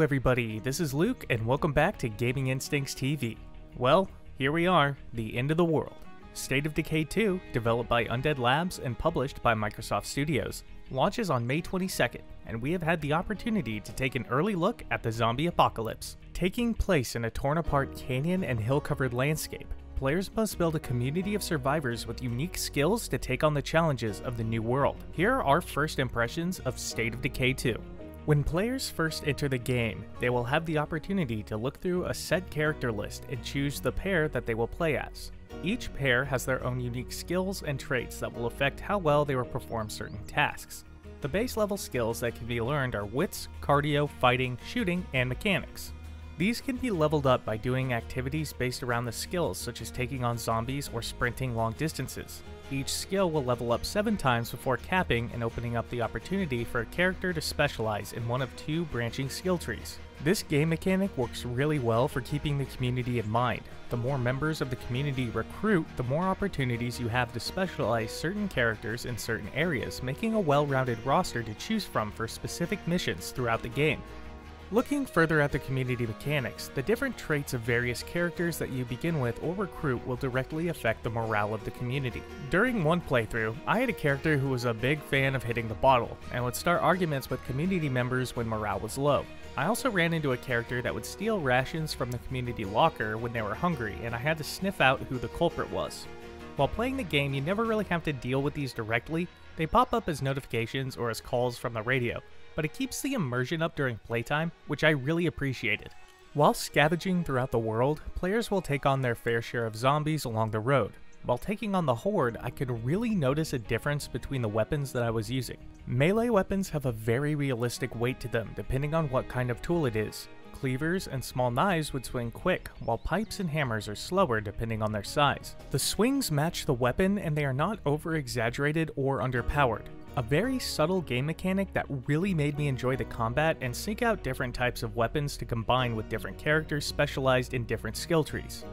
everybody, this is Luke and welcome back to Gaming Instincts TV. Well, here we are, the end of the world. State of Decay 2, developed by Undead Labs and published by Microsoft Studios, launches on May 22nd, and we have had the opportunity to take an early look at the zombie apocalypse. Taking place in a torn-apart canyon and hill-covered landscape, players must build a community of survivors with unique skills to take on the challenges of the new world. Here are our first impressions of State of Decay 2. When players first enter the game, they will have the opportunity to look through a set character list and choose the pair that they will play as. Each pair has their own unique skills and traits that will affect how well they will perform certain tasks. The base level skills that can be learned are wits, cardio, fighting, shooting, and mechanics. These can be leveled up by doing activities based around the skills such as taking on zombies or sprinting long distances. Each skill will level up 7 times before capping and opening up the opportunity for a character to specialize in one of 2 branching skill trees. This game mechanic works really well for keeping the community in mind. The more members of the community recruit, the more opportunities you have to specialize certain characters in certain areas, making a well-rounded roster to choose from for specific missions throughout the game. Looking further at the community mechanics, the different traits of various characters that you begin with or recruit will directly affect the morale of the community. During one playthrough, I had a character who was a big fan of hitting the bottle, and would start arguments with community members when morale was low. I also ran into a character that would steal rations from the community locker when they were hungry, and I had to sniff out who the culprit was. While playing the game, you never really have to deal with these directly. They pop up as notifications or as calls from the radio, but it keeps the immersion up during playtime, which I really appreciated. While scavenging throughout the world, players will take on their fair share of zombies along the road. While taking on the Horde, I could really notice a difference between the weapons that I was using. Melee weapons have a very realistic weight to them depending on what kind of tool it is. Cleavers and small knives would swing quick, while pipes and hammers are slower depending on their size. The swings match the weapon and they are not over-exaggerated or underpowered. A very subtle game mechanic that really made me enjoy the combat and seek out different types of weapons to combine with different characters specialized in different skill trees.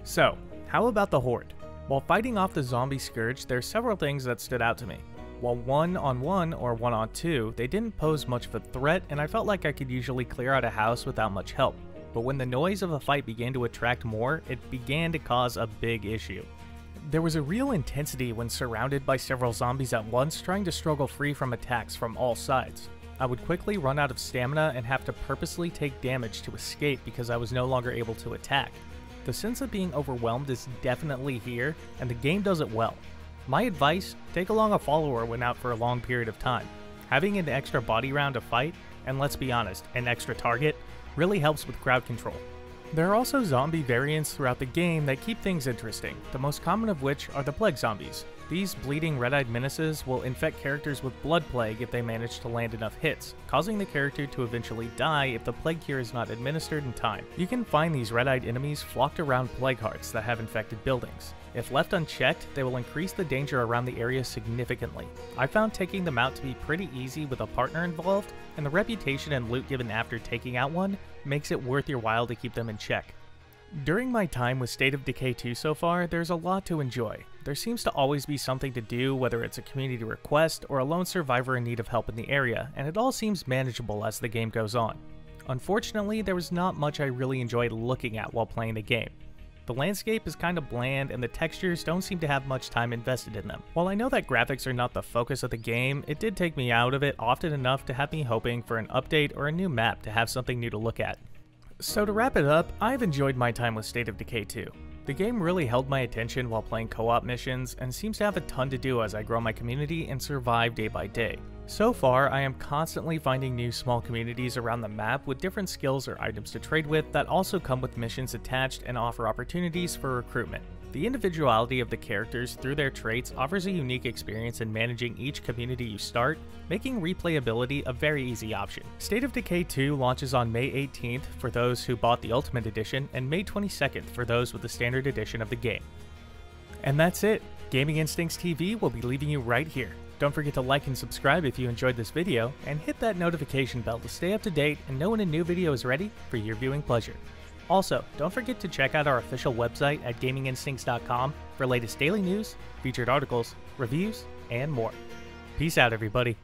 So, how about the Horde? While fighting off the zombie scourge, there are several things that stood out to me. While 1-on-1 or 1-on-2, they didn't pose much of a threat and I felt like I could usually clear out a house without much help. But when the noise of a fight began to attract more, it began to cause a big issue. There was a real intensity when surrounded by several zombies at once trying to struggle free from attacks from all sides. I would quickly run out of stamina and have to purposely take damage to escape because I was no longer able to attack. The sense of being overwhelmed is definitely here, and the game does it well. My advice, take along a follower when out for a long period of time. Having an extra body round to fight, and let's be honest, an extra target, really helps with crowd control. There are also zombie variants throughout the game that keep things interesting, the most common of which are the plague zombies. These bleeding red-eyed menaces will infect characters with blood plague if they manage to land enough hits, causing the character to eventually die if the plague cure is not administered in time. You can find these red-eyed enemies flocked around plague hearts that have infected buildings. If left unchecked, they will increase the danger around the area significantly. I found taking them out to be pretty easy with a partner involved, and the reputation and loot given after taking out one makes it worth your while to keep them in check. During my time with State of Decay 2 so far, there's a lot to enjoy. There seems to always be something to do, whether it's a community request or a lone survivor in need of help in the area, and it all seems manageable as the game goes on. Unfortunately, there was not much I really enjoyed looking at while playing the game. The landscape is kind of bland and the textures don't seem to have much time invested in them. While I know that graphics are not the focus of the game, it did take me out of it often enough to have me hoping for an update or a new map to have something new to look at. So to wrap it up, I've enjoyed my time with State of Decay 2. The game really held my attention while playing co-op missions and seems to have a ton to do as I grow my community and survive day by day. So far, I am constantly finding new small communities around the map with different skills or items to trade with that also come with missions attached and offer opportunities for recruitment. The individuality of the characters through their traits offers a unique experience in managing each community you start, making replayability a very easy option. State of Decay 2 launches on May 18th for those who bought the Ultimate Edition and May 22nd for those with the Standard Edition of the game. And that's it. Gaming Instincts TV will be leaving you right here. Don't forget to like and subscribe if you enjoyed this video, and hit that notification bell to stay up to date and know when a new video is ready for your viewing pleasure. Also, don't forget to check out our official website at gaminginstincts.com for latest daily news, featured articles, reviews, and more. Peace out, everybody.